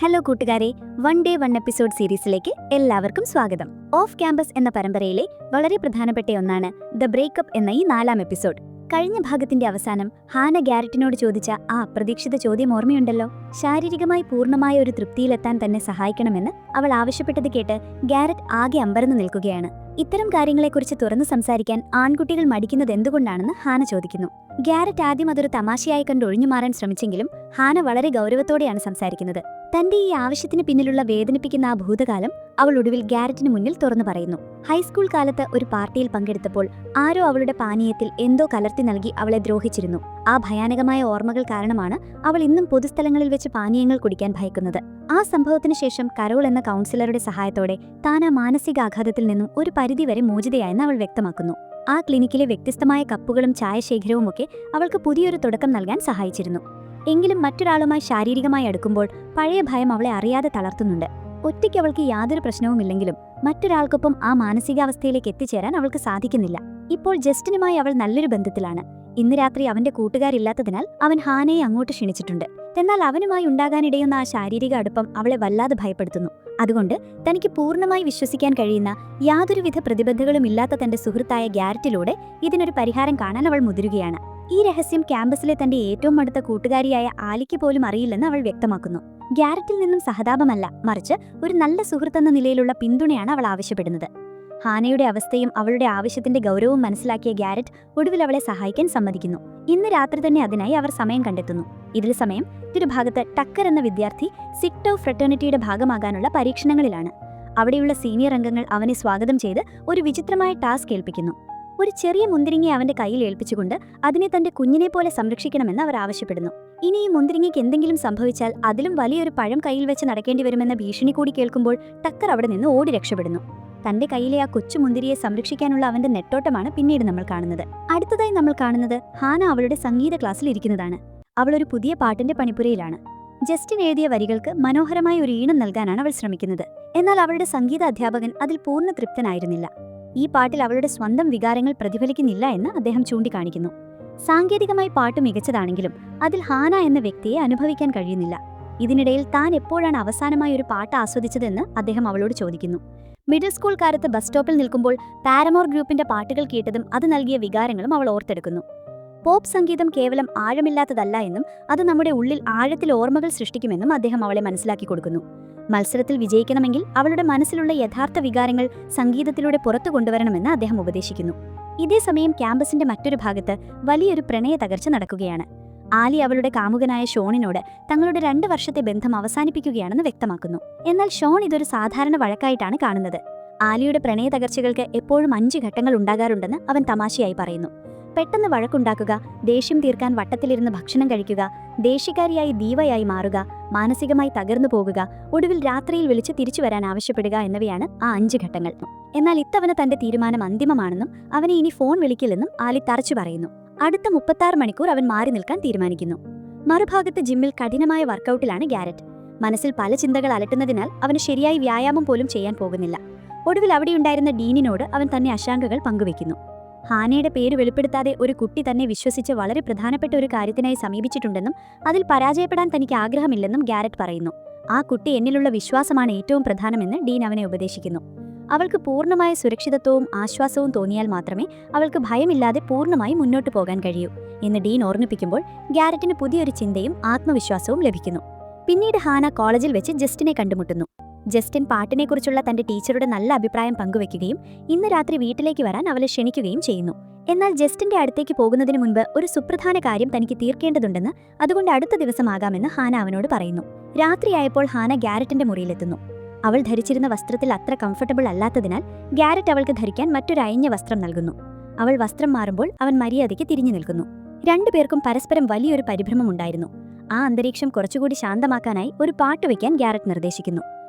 Hello കൂട്ടുകാരെ, one day one episode സീരീസിലേക്ക് എല്ലാവർക്കും സ്വാഗതം. ഓഫ് ക്യാമ്പസ് എന്ന പരമ്പരയിലെ വളരെ പ്രധാനപ്പെട്ട ഒന്നാണ് ദ ബ്രേക്കപ്പ് എന്ന ഈ 4ാം എപ്പിസോഡ്. കഴിഞ്ഞ ഭാഗത്തിന്റെ അവസാനം ഹാന ഗാരറ്റിനോട് ചോദിച്ച ആ അപ്രതീക്ഷിത ചോദ്യം ഓർമ്മയുണ്ടല്ലോ. ശാരീരികമായി പൂർണ്ണമായ ഒരു തൃപ്തിയിലെത്താൻ തന്നെ സഹായിക്കണമെന്ന് അവൾ ആവശ്യപ്പെട്ടത് കേട്ട് ഗാരറ്റ് ആകെ അമ്പരന്ന് നിൽക്കുകയാണ്. ഇത്തരം കാര്യങ്ങളെക്കുറിച്ച് തുറന്നു സംസാരിക്കാൻ ആൺകുട്ടികൾ മടിക്കുന്നത് എന്തുകൊണ്ടാണെന്ന് ഹാന ചോദിക്കുന്നു. ഗാരറ്റ് ആദ്യം അതൊരു തമാശയായി കണ്ട് ഒഴിഞ്ഞുമാറാൻ ശ്രമിച്ചെങ്കിലും ഹാന വളരെ ഗൗരവത്തോടെയാണ് സംസാരിക്കുന്നത്. തന്റെ ഈ ആവശ്യത്തിന് പിന്നിലുള്ള വേദനിപ്പിക്കുന്ന ആ ഭൂതകാലം അവൾ ഒടുവിൽ ഗാരറ്റിന് മുന്നിൽ തുറന്നു പറയുന്നു. ഹൈസ്കൂൾ കാലത്ത് ഒരു പാർട്ടിയിൽ പങ്കെടുത്തപ്പോൾ ആരോ അവളുടെ പാനീയത്തിൽ എന്തോ കലർത്തി നൽകി അവളെ ദ്രോഹിച്ചിരുന്നു. ആ ഭയാനകമായ ഓർമ്മകൾ കാരണമാണ് അവൾ ഇന്നും പൊതുസ്ഥലങ്ങളിൽ വെച്ച് പാനീയങ്ങൾ കുടിക്കാൻ ഭയക്കുന്നത്. ആ സംഭവത്തിന് ശേഷം കരോൾ എന്ന കൗൺസിലറുടെ സഹായത്തോടെ താൻ ആ മാനസികാഘാതത്തിൽ നിന്നും ഒരു പരിധിവരെ മോചിതയായെന്ന് അവൾ വ്യക്തമാക്കുന്നു. ആ ക്ലിനിക്കിലെ വ്യത്യസ്തമായ കപ്പുകളും ചായശേഖരവുമൊക്കെ അവൾക്ക് പുതിയൊരു തുടക്കം നൽകാൻ സഹായിച്ചിരുന്നു. എങ്കിലും മറ്റൊരാളുമായി ശാരീരികമായി അടുക്കുമ്പോൾ പഴയ ഭയം അവളെ അറിയാതെ തളർത്തുന്നുണ്ട്. ഒറ്റയ്ക്ക് അവൾക്ക് യാതൊരു പ്രശ്നവുമില്ലെങ്കിലും മറ്റൊരാൾക്കൊപ്പം ആ മാനസികാവസ്ഥയിലേക്ക് എത്തിച്ചേരാൻ അവൾക്ക് സാധിക്കുന്നില്ല. ഇപ്പോൾ ജസ്റ്റിനുമായി അവൾ നല്ലൊരു ബന്ധത്തിലാണ്. ഇന്ന് രാത്രി അവന്റെ കൂട്ടുകാരില്ലാത്തതിനാൽ അവൻ ഹാനയെ അങ്ങോട്ട് ക്ഷണിച്ചിട്ടുണ്ട്. എന്നാൽ അവനുമായി ഉണ്ടാകാനിടയുന്ന ആ ശാരീരിക അടുപ്പം അവളെ വല്ലാതെ ഭയപ്പെടുത്തുന്നു. അതുകൊണ്ട് തനിക്ക് പൂർണ്ണമായി വിശ്വസിക്കാൻ കഴിയുന്ന യാതൊരുവിധ പ്രതിബദ്ധതകളും ഇല്ലാത്ത തന്റെ സുഹൃത്തായ ഗാരറ്റിലൂടെ ഇതിനൊരു പരിഹാരം കാണാൻ അവൾ മുതിരുകയാണ്. ഈ രഹസ്യം ക്യാമ്പസിലെ തന്റെ ഏറ്റവും അടുത്ത കൂട്ടുകാരിയായ ആലിക്ക് പോലും അറിയില്ലെന്ന് അവൾ വ്യക്തമാക്കുന്നു. ഗാരറ്റിൽ നിന്നും സഹതാപമല്ല, മറിച്ച് ഒരു നല്ല സുഹൃത്തെന്ന നിലയിലുള്ള പിന്തുണയാണ് അവൾ ആവശ്യപ്പെടുന്നത്. ഹാനയുടെ അവസ്ഥയും അവളുടെ ആവശ്യത്തിന്റെ ഗൗരവവും മനസ്സിലാക്കിയ ഗാരറ്റ് ഒടുവിൽ അവളെ സഹായിക്കാൻ സമ്മതിക്കുന്നു. ഇന്ന് രാത്രി തന്നെ അതിനായി അവർ സമയം കണ്ടെത്തുന്നു. ഇതിൽ സമയം ഒരു ഭാഗത്ത് ടക്കർ എന്ന വിദ്യാർത്ഥി സിഗ്ടൗ ഫ്രട്ടേണിറ്റിയുടെ ഭാഗമാകാനുള്ള പരീക്ഷണങ്ങളിലാണ്. അവിടെയുള്ള സീനിയർ അംഗങ്ങൾ അവനെ സ്വാഗതം ചെയ്ത് ഒരു വിചിത്രമായ ടാസ്ക് ഏൽപ്പിക്കുന്നു. ഒരു ചെറിയ മുന്തിരിങ്ങയെ അവന്റെ കയ്യിൽ ഏൽപ്പിച്ചുകൊണ്ട് അതിനെ തന്റെ കുഞ്ഞിനെ പോലെ സംരക്ഷിക്കണമെന്ന് അവർ ആവശ്യപ്പെടുന്നു. ഇനി ഈ മുന്തിരിങ്ങയ്ക്ക് എന്തെങ്കിലും സംഭവിച്ചാൽ അതിലും വലിയൊരു പഴം കയ്യിൽ വെച്ച് നടക്കേണ്ടി വരുമെന്ന ഭീഷണി കൂടി കേൾക്കുമ്പോൾ ടക്കർ അവിടെ നിന്ന് ഓടി രക്ഷപ്പെടുന്നു. തന്റെ കയ്യിലെ ആ കൊച്ചു മുന്തിരിയെ സംരക്ഷിക്കാനുള്ള അവന്റെ നെട്ടോട്ടമാണ് പിന്നീട് നമ്മൾ കാണുന്നത്. അടുത്തതായി നമ്മൾ കാണുന്നത് ഹാന അവളുടെ സംഗീത ക്ലാസ്സിൽ ഇരിക്കുന്നതാണ്. അവൾ ഒരു പുതിയ പാട്ടിന്റെ പണിപ്പുരയിലാണ്. ജസ്റ്റിൻ എഴുതിയ വരികൾക്ക് മനോഹരമായ ഒരു ഈണം നൽകാനാണ് അവൾ ശ്രമിക്കുന്നത്. എന്നാൽ അവളുടെ സംഗീത അധ്യാപകൻ അതിൽ പൂർണ്ണ തൃപ്തനായിരുന്നില്ല. ഈ പാട്ടിൽ അവളുടെ സ്വന്തം വികാരങ്ങൾ പ്രതിഫലിക്കുന്നില്ല എന്ന് അദ്ദേഹം ചൂണ്ടിക്കാണിക്കുന്നു. സാങ്കേതികമായി പാട്ട് മികച്ചതാണെങ്കിലും അതിൽ ഹാന എന്ന വ്യക്തിയെ അനുഭവിക്കാൻ കഴിയുന്നില്ല. ഇതിനിടയിൽ താൻ എപ്പോഴാണ് അവസാനമായി ഒരു പാട്ട് ആസ്വദിച്ചതെന്ന് അദ്ദേഹം അവളോട് ചോദിക്കുന്നു. മിഡിൽ സ്കൂൾ കാലത്ത് ബസ് സ്റ്റോപ്പിൽ നിൽക്കുമ്പോൾ പാരമോർ ഗ്രൂപ്പിന്റെ പാട്ടുകൾ കേട്ടതും അത് നൽകിയ വികാരങ്ങളും അവൾ ഓർത്തെടുക്കുന്നു. പോപ്പ് സംഗീതം കേവലം ആഴമില്ലാത്തതല്ല എന്നും അത് നമ്മുടെ ഉള്ളിൽ ആഴത്തിൽ ഓർമ്മകൾ സൃഷ്ടിക്കുമെന്നും അദ്ദേഹം അവളെ മനസ്സിലാക്കി കൊടുക്കുന്നു. മത്സരത്തിൽ വിജയിക്കണമെങ്കിൽ അവളുടെ മനസ്സിലുള്ള യഥാർത്ഥ വികാരങ്ങൾ സംഗീതത്തിലൂടെ പുറത്തു കൊണ്ടുവരണമെന്ന് അദ്ദേഹം ഉപദേശിക്കുന്നു. ഇതേസമയം ക്യാമ്പസിന്റെ മറ്റൊരു ഭാഗത്ത് വലിയൊരു പ്രണയ തകർച്ച നടക്കുകയാണ്. ആലി അവളുടെ കാമുകനായ ഷോണിനോട് തങ്ങളുടെ 2 വർഷത്തെ ബന്ധം അവസാനിപ്പിക്കുകയാണെന്ന് വ്യക്തമാക്കുന്നു. എന്നാൽ ഷോൺ ഇതൊരു സാധാരണ വഴക്കായിട്ടാണ് കാണുന്നത്. ആലിയുടെ പ്രണയ തകർച്ചകൾക്ക് എപ്പോഴും 5 ഘട്ടങ്ങൾ ഉണ്ടാകാറുണ്ടെന്ന് അവൻ തമാശയായി പറയുന്നു. പെട്ടെന്ന് വഴക്കുണ്ടാക്കുക, ദേഷ്യം തീർക്കാൻ വട്ടത്തിലിരുന്ന് ഭക്ഷണം കഴിക്കുക, ദേഷ്യക്കാരിയായി ദീവയായി മാറുക, മാനസികമായി തകർന്നു പോകുക, ഒടുവിൽ രാത്രിയിൽ വിളിച്ച് തിരിച്ചു വരാൻ ആവശ്യപ്പെടുക എന്നിവയാണ് ആ 5 ഘട്ടങ്ങൾ. എന്നാൽ ഇത്തവണ തന്റെ തീരുമാനം അന്തിമമാണെന്നും അവനെ ഇനി ഫോൺ വിളിക്കില്ലെന്നും ആലി തറച്ചു പറയുന്നു. അടുത്ത 36 മണിക്കൂർ അവൻ മാറി നിൽക്കാൻ തീരുമാനിക്കുന്നു. മറുഭാഗത്ത് ജിമ്മിൽ കഠിനമായ വർക്കൗട്ടിലാണ് ഗാരറ്റ്. മനസ്സിൽ പല ചിന്തകൾ അലട്ടുന്നതിനാൽ അവന് ശരിയായി വ്യായാമം പോലും ചെയ്യാൻ പോകുന്നില്ല. ഒടുവിൽ അവിടെയുണ്ടായിരുന്ന ഡീനിനോട് അവൻ തന്നെ ആശങ്കകൾ പങ്കുവെക്കുന്നു. ഹാനയുടെ പേര് വെളിപ്പെടുത്താതെ ഒരു കുട്ടി തന്നെ വിശ്വസിച്ച് വളരെ പ്രധാനപ്പെട്ട ഒരു കാര്യത്തിനായി സമീപിച്ചിട്ടുണ്ടെന്നും അതിൽ പരാജയപ്പെടാൻ തനിക്ക് ആഗ്രഹമില്ലെന്നും ഗാരറ്റ് പറയുന്നു. ആ കുട്ടി എന്നിലുള്ള വിശ്വാസമാണ് ഏറ്റവും പ്രധാനമെന്ന് ഡീൻ അവനെ ഉപദേശിക്കുന്നു. അവൾക്ക് പൂർണ്ണമായ സുരക്ഷിതത്വവും ആശ്വാസവും തോന്നിയാൽ മാത്രമേ അവൾക്ക് ഭയമില്ലാതെ പൂർണ്ണമായി മുന്നോട്ടു പോകാൻ കഴിയൂ എന്ന് ഡീൻ ഓർമ്മിപ്പിക്കുമ്പോൾ ഗാരറ്റിന് പുതിയൊരു ചിന്തയും ആത്മവിശ്വാസവും ലഭിക്കുന്നു. പിന്നീട് ഹാന കോളേജിൽ വെച്ച് ജസ്റ്റിനെ കണ്ടുമുട്ടുന്നു. ജസ്റ്റിൻ പാട്ടിനെക്കുറിച്ചുള്ള തന്റെ ടീച്ചറുടെ നല്ല അഭിപ്രായം പങ്കുവെക്കുകയും ഇന്ന് രാത്രി വീട്ടിലേക്ക് വരാൻ അവളെ ക്ഷണിക്കുകയും ചെയ്യുന്നു. എന്നാൽ ജസ്റ്റിന്റെ അടുത്തേക്ക് പോകുന്നതിന് മുൻപ് ഒരു സുപ്രധാന കാര്യം തനിക്ക് തീർക്കേണ്ടതുണ്ടെന്ന്, അതുകൊണ്ട് അടുത്ത ദിവസമാകാമെന്ന് ഹാന അവനോട് പറയുന്നു. രാത്രിയായപ്പോൾ ഹാന ഗാരറ്റിന്റെ മുറിയിലെത്തുന്നു. അവൾ ധരിച്ചിരുന്ന വസ്ത്രത്തിൽ അത്ര കംഫർട്ടബിൾ അല്ലാത്തതിനാൽ ഗാരറ്റ് അവൾക്ക് ധരിക്കാൻ മറ്റൊരു അയഞ്ഞ വസ്ത്രം നൽകുന്നു. അവൾ വസ്ത്രം മാറുമ്പോൾ അവൻ മര്യാദയ്ക്ക് തിരിഞ്ഞു നിൽക്കുന്നു. 2 പേർക്കും പരസ്പരം വലിയൊരു പരിഭ്രമമുണ്ടായിരുന്നു. ആ അന്തരീക്ഷം കുറച്ചുകൂടി ശാന്തമാക്കാനായി ഒരു പാട്ട് വയ്ക്കാൻ ഗാരറ്റ് നിർദ്ദേശിക്കുന്നു.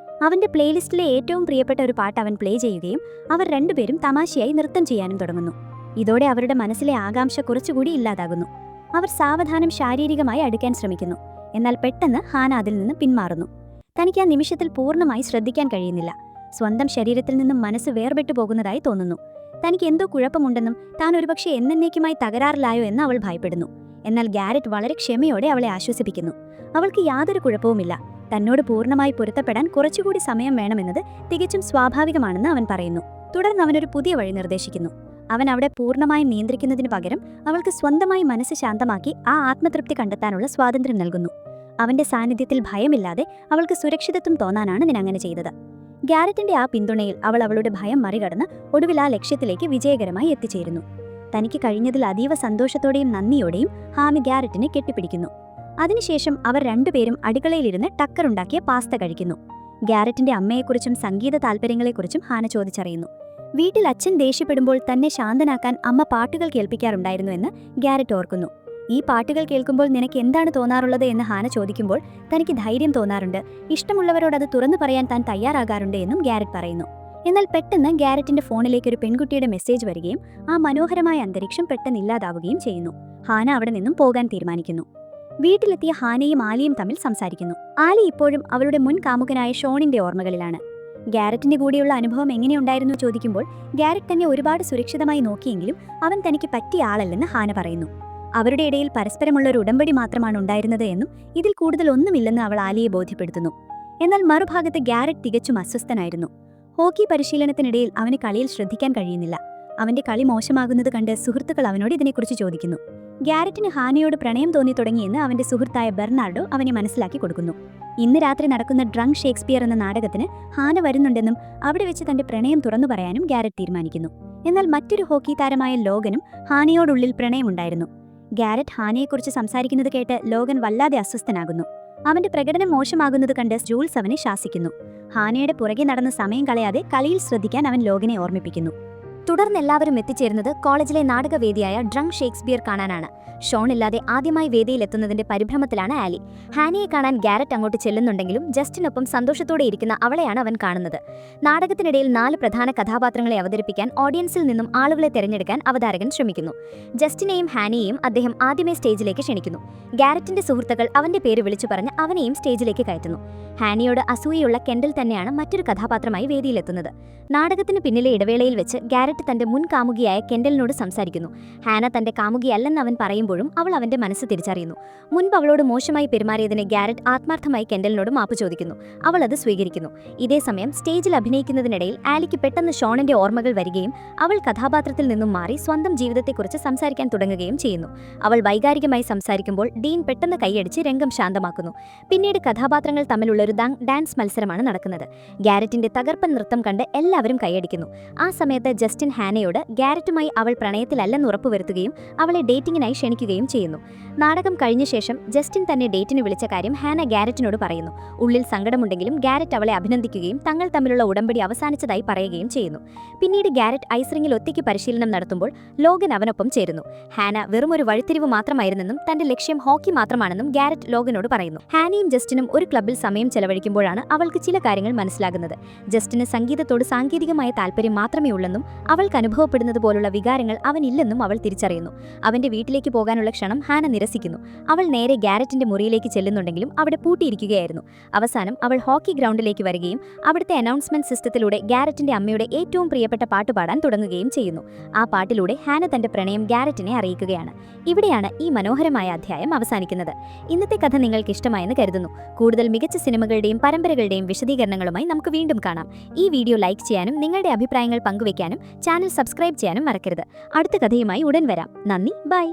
അവന്റെ പ്ലേലിസ്റ്റിലെ ഏറ്റവും പ്രിയപ്പെട്ട ഒരു പാട്ട് അവൻ പ്ലേ ചെയ്യുകയും അവർ 2 പേരും തമാശയായി നൃത്തം ചെയ്യാനും തുടങ്ങുന്നു. ഇതോടെ അവരുടെ മനസ്സിലെ ആകാംക്ഷ കുറച്ചുകൂടി ഇല്ലാതാകുന്നു. അവർ സാവധാനം ശാരീരികമായി അടുക്കാൻ ശ്രമിക്കുന്നു. എന്നാൽ പെട്ടെന്ന് ഹാന അതിൽ നിന്ന് പിന്മാറുന്നു. തനിക്ക് ആ നിമിഷത്തിൽ പൂർണ്ണമായി ശ്രദ്ധിക്കാൻ കഴിയുന്നില്ല. സ്വന്തം ശരീരത്തിൽ നിന്നും മനസ്സ് വേർപെട്ടു പോകുന്നതായി തോന്നുന്നു. തനിക്ക് എന്തോ കുഴപ്പമുണ്ടെന്നും താൻ ഒരുപക്ഷെ എന്നേക്കുമായി തകരാറിലായോ എന്ന് അവൾ ഭയപ്പെടുന്നു. എന്നാൽ ഗാരറ്റ് വളരെ ക്ഷമയോടെ അവളെ ആശ്വസിപ്പിക്കുന്നു. അവൾക്ക് യാതൊരു കുഴപ്പവുമില്ല, തന്നോട് പൂർണ്ണമായി പൊരുത്തപ്പെടാൻ കുറച്ചുകൂടി സമയം വേണമെന്നത് തികച്ചും സ്വാഭാവികമാണെന്ന് അവൻ പറയുന്നു. തുടർന്ന് അവനൊരു പുതിയ വഴി നിർദ്ദേശിക്കുന്നു. അവൻ അവിടെ പൂർണ്ണമായും നിയന്ത്രിക്കുന്നതിനു പകരം അവൾക്ക് സ്വന്തമായി മനസ്സ് ശാന്തമാക്കി ആ ആത്മതൃപ്തി കണ്ടെത്താനുള്ള സ്വാതന്ത്ര്യം നൽകുന്നു. അവന്റെ സാന്നിധ്യത്തിൽ ഭയമില്ലാതെ അവൾക്ക് സുരക്ഷിതത്വം തോന്നാനാണ് അവൻ അങ്ങനെ ചെയ്തത്. ഗാരറ്റിന്റെ ആ പിന്തുണയിൽ അവൾ അവളുടെ ഭയം മറികടന്ന് ഒടുവിൽ ആ ലക്ഷ്യത്തിലേക്ക് വിജയകരമായി എത്തിച്ചേരുന്നു. തനിക്ക് കഴിഞ്ഞതിൽ അതീവ സന്തോഷത്തോടെയും നന്ദിയോടെയും ഹാന ഗാരറ്റിനെ കെട്ടിപ്പിടിക്കുന്നു. അതിനുശേഷം അവർ രണ്ടുപേരും അടുക്കളയിലിരുന്ന് ടക്കറുണ്ടാക്കിയ പാസ്ത കഴിക്കുന്നു. ഗാരറ്റിന്റെ അമ്മയെക്കുറിച്ചും സംഗീത താൽപ്പര്യങ്ങളെക്കുറിച്ചും ഹാന ചോദിച്ചറിയുന്നു. വീട്ടിൽ അച്ഛൻ ദേഷ്യപ്പെടുമ്പോൾ തന്നെ ശാന്തനാക്കാൻ അമ്മ പാട്ടുകൾ കേൾപ്പിക്കാറുണ്ടായിരുന്നു എന്ന് ഗാരറ്റ് ഓർക്കുന്നു. ഈ പാട്ടുകൾ കേൾക്കുമ്പോൾ നിനക്ക് എന്താണ് തോന്നാറുള്ളത് എന്ന് ഹാന ചോദിക്കുമ്പോൾ തനിക്ക് ധൈര്യം തോന്നാറുണ്ട്, ഇഷ്ടമുള്ളവരോട് അത് തുറന്നു പറയാൻ താൻ തയ്യാറാകാറുണ്ട് എന്നും ഗാരറ്റ് പറയുന്നു. എന്നാൽ പെട്ടെന്ന് ഗാരറ്റിന്റെ ഫോണിലേക്ക് ഒരു പെൺകുട്ടിയുടെ മെസ്സേജ് വരികയും ആ മനോഹരമായ അന്തരീക്ഷം പെട്ടെന്ന് ഇല്ലാതാവുകയും ചെയ്യുന്നു. ഹാന അവിടെ നിന്നും പോകാൻ തീരുമാനിക്കുന്നു. വീട്ടിലെത്തിയ ഹാനയും ആലിയും തമ്മിൽ സംസാരിക്കുന്നു. ആലി ഇപ്പോഴും അവളുടെ മുൻ കാമുകനായ ഷോണിന്റെ ഓർമ്മകളിലാണ്. ഗാരറ്റിന്റെ കൂടെയുള്ള അനുഭവം എങ്ങനെയുണ്ടായിരുന്നു ചോദിക്കുമ്പോൾ ഗാരറ്റ് തന്നെ ഒരുപാട് സുരക്ഷിതമായി നോക്കിയെങ്കിലും അവൻ തനിക്ക് പറ്റിയ ആളല്ലെന്ന് ഹാന പറയുന്നു. അവരുടെ ഇടയിൽ പരസ്പരമുള്ള ഒരു ഉടമ്പടി മാത്രമാണ് ഉണ്ടായിരുന്നത് എന്നും ഇതിൽ കൂടുതൽ ഒന്നുമില്ലെന്ന് അവൾ ആലിയെ ബോധ്യപ്പെടുത്തുന്നു. എന്നാൽ മറുഭാഗത്ത് ഗാരറ്റ് തികച്ചും അസ്വസ്ഥനായിരുന്നു. ഹോക്കി പരിശീലനത്തിനിടയിൽ അവന് കളിയിൽ ശ്രദ്ധിക്കാൻ കഴിയുന്നില്ല. അവന്റെ കളി മോശമാകുന്നത് കണ്ട് സുഹൃത്തുക്കൾ അവനോട് ഇതിനെക്കുറിച്ച് ചോദിക്കുന്നു. ഗാരറ്റിന് ഹാനയോട് പ്രണയം തോന്നി തുടങ്ങിയെന്ന് അവന്റെ സുഹൃത്തായ ബെർണാർഡോ അവനെ മനസ്സിലാക്കി കൊടുക്കുന്നു. ഇന്ന് രാത്രി നടക്കുന്ന ഡ്രങ്ക് ഷേക്സ്പിയർ എന്ന നാടകത്തിന് ഹാന വരുന്നുണ്ടെന്നും അവിടെ വെച്ച് തന്റെ പ്രണയം തുറന്നു പറയാനും ഗാരറ്റ് തീരുമാനിക്കുന്നു. എന്നാൽ മറ്റൊരു ഹോക്കി താരമായ ലോഗനും ഹാനയോടുള്ളിൽ പ്രണയമുണ്ടായിരുന്നു. ഗാരറ്റ് ഹാനയെക്കുറിച്ച് സംസാരിക്കുന്നത് കേട്ട് ലോഗൻ വല്ലാതെ അസ്വസ്ഥനാകുന്നു. അവന്റെ പ്രകടനം മോശമാകുന്നത് കണ്ട് ജൂൾസ് അവനെ ശാസിക്കുന്നു. ഹാനയുടെ പുറകെ നടന്ന് സമയം കളയാതെ കളിയിൽ ശ്രദ്ധിക്കാൻ അവൻ ലോഗനെ ഓർമ്മിപ്പിക്കുന്നു. തുടർന്ന് എല്ലാവരും എത്തിച്ചേരുന്നത് കോളേജിലെ നാടകവേദിയായ ഡ്രങ്ക് ഷേക്സ്പിയർ കാണാനാണ്. ഷോൺ ഇല്ലാതെ ആദ്യമായി വേദിയിലെത്തുന്നതിന്റെ പരിഭ്രമത്തിലാണ് ആലി. ഹാനയെ കാണാൻ ഗാരറ്റ് അങ്ങോട്ട് ചെല്ലുന്നുണ്ടെങ്കിലും ജസ്റ്റിനൊപ്പം സന്തോഷത്തോടെ ഇരിക്കുന്ന അവളെയാണ് അവൻ കാണുന്നത്. നാടകത്തിനിടയിൽ 4 പ്രധാന കഥാപാത്രങ്ങളെ അവതരിപ്പിക്കാൻ ഓഡിയൻസിൽ നിന്നും ആളുകളെ തെരഞ്ഞെടുക്കാൻ അവതാരകൻ ശ്രമിക്കുന്നു. ജസ്റ്റിനെയും ഹാനയെയും അദ്ദേഹം ആദ്യമേ സ്റ്റേജിലേക്ക് ക്ഷണിക്കുന്നു. ഗാരറ്റിന്റെ സുഹൃത്തുക്കൾ അവന്റെ പേര് വിളിച്ചു പറഞ്ഞ് അവനെയും സ്റ്റേജിലേക്ക് കയറ്റുന്നു. ഹാനയോട് അസൂയുള്ള കെൻഡൽ തന്നെയാണ് മറ്റൊരു കഥാപാത്രമായി വേദിയിലെത്തുന്നത്. നാടകത്തിന് പിന്നിലെ ഇടവേളയിൽ വെച്ച് ഗാരറ്റ് തന്റെ മുൻ കാമുകിയായ കെൻഡലിനോട് സംസാരിക്കുന്നു. ഹാന തന്റെ കാമുകിയല്ലെന്ന് അവൻ പറയുമ്പോഴും അവൾ അവന്റെ മനസ്സ് തിരിച്ചറിയുന്നു. മുൻപ് അവളോട് മോശമായി പെരുമാറിയതിന് ഗാരറ്റ് ആത്മാർത്ഥമായി കെൻഡലിനോട് മാപ്പ് ചോദിക്കുന്നു. അവൾ അത് സ്വീകരിക്കുന്നു. ഇതേസമയം സ്റ്റേജിൽ അഭിനയിക്കുന്നതിനിടയിൽ ആലിക്ക് പെട്ടെന്ന് ഷോണിന്റെ ഓർമ്മകൾ വരികയും അവൾ കഥാപാത്രത്തിൽ നിന്നും മാറി സ്വന്തം ജീവിതത്തെക്കുറിച്ച് സംസാരിക്കാൻ തുടങ്ങുകയും ചെയ്യുന്നു. അവൾ വൈകാരികമായി സംസാരിക്കുമ്പോൾ ഡീൻ പെട്ടെന്ന് കൈയടിച്ച് രംഗം ശാന്തമാക്കുന്നു. പിന്നീട് കഥാപാത്രങ്ങൾ തമ്മിലുള്ള ഒരു ഡാൻസ് മത്സരമാണ് നടക്കുന്നത്. ഗാരറ്റിന്റെ തകർപ്പൻ നൃത്തം കണ്ട് എല്ലാവരും കൈയടിക്കുന്നു. ആ സമയത്ത് ജസ്റ്റിൻ ഹാനയോട് ഗാരറ്റുമായി അവൾ പ്രണയത്തിലല്ലെന്ന് ഉറപ്പുവരുത്തുകയും അവളെ ഡേറ്റിംഗിനായി ക്ഷണിക്കുകയും ചെയ്യുന്നു. നാടകം കഴിഞ്ഞ ശേഷം ജസ്റ്റിൻ തന്നെ ഡേറ്റിന് വിളിച്ച കാര്യം ഹാന ഗാരറ്റിനോട് പറയുന്നു. ഉള്ളിൽ സങ്കടമുണ്ടെങ്കിലും ഗാരറ്റ് അവളെ അഭിനന്ദിക്കുകയും തങ്ങൾ തമ്മിലുള്ള ഉടമ്പടി അവസാനിച്ചതായി പറയുകയും ചെയ്യുന്നു. പിന്നീട് ഗാരറ്റ് ഐസ്റിംഗിൽ ഒറ്റയ്ക്ക് പരിശീലനം നടത്തുമ്പോൾ ലോഗൻ അവനൊപ്പം ചേരുന്നു. ഹാന വെറുമൊരു വഴിത്തിരിവ് മാത്രമായിരുന്നെന്നും തന്റെ ലക്ഷ്യം ഹോക്കി മാത്രമാണെന്നും ഗാരറ്റ് ലോഗനോട് പറയുന്നു. ഹാനയും ജസ്റ്റിനും ഒരു ക്ലബ്ബിൽ സമയം ചെലവഴിക്കുമ്പോഴാണ് അവൾക്ക് ചില കാര്യങ്ങൾ മനസ്സിലാകുന്നത്. ജസ്റ്റിന് സംഗീതത്തോട് സാങ്കേതികമായ താല്പര്യം മാത്രമേ ഉള്ളെന്നും അവൾക്ക് അനുഭവപ്പെടുന്നത് പോലുള്ള വികാരങ്ങൾ അവനില്ലെന്നും അവൾ തിരിച്ചറിയുന്നു. അവന്റെ വീട്ടിലേക്ക് പോകാനുള്ള ക്ഷണം ഹാന നിരസിക്കുന്നു. അവൾ നേരെ ഗാരറ്റിന്റെ മുറിയിലേക്ക് ചെല്ലുന്നുണ്ടെങ്കിലും അവിടെ പൂട്ടിയിരിക്കുകയായിരുന്നു. അവസാനം അവൾ ഹോക്കി ഗ്രൗണ്ടിലേക്ക് വരികയും അവിടുത്തെ അനൗൺസ്മെന്റ് സിസ്റ്റത്തിലൂടെ ഗാരറ്റിന്റെ അമ്മയുടെ ഏറ്റവും പ്രിയപ്പെട്ട പാട്ട് പാടാൻ തുടങ്ങുകയും ചെയ്യുന്നു. ആ പാട്ടിലൂടെ ഹാന തന്റെ പ്രണയം ഗാരറ്റിനെ അറിയിക്കുകയാണ്. ഇവിടെയാണ് ഈ മനോഹരമായ അധ്യായം അവസാനിക്കുന്നത്. ഇന്നത്തെ കഥ നിങ്ങൾക്ക് ഇഷ്ടമായെന്ന് കരുതുന്നു. കൂടുതൽ മികച്ച സിനിമകളുടെയും പരമ്പരകളുടെയും വിശദീകരണങ്ങളുമായി നമുക്ക് വീണ്ടും കാണാം. ഈ വീഡിയോ ലൈക്ക് ചെയ്യാനും നിങ്ങളുടെ അഭിപ്രായങ്ങൾ പങ്കുവയ്ക്കാനും ചാനൽ സബ്സ്ക്രൈബ് ചെയ്യാനും മറക്കരുത്. അടുത്ത കഥയുമായി ഉടൻ വരാം. നന്ദി, ബൈ.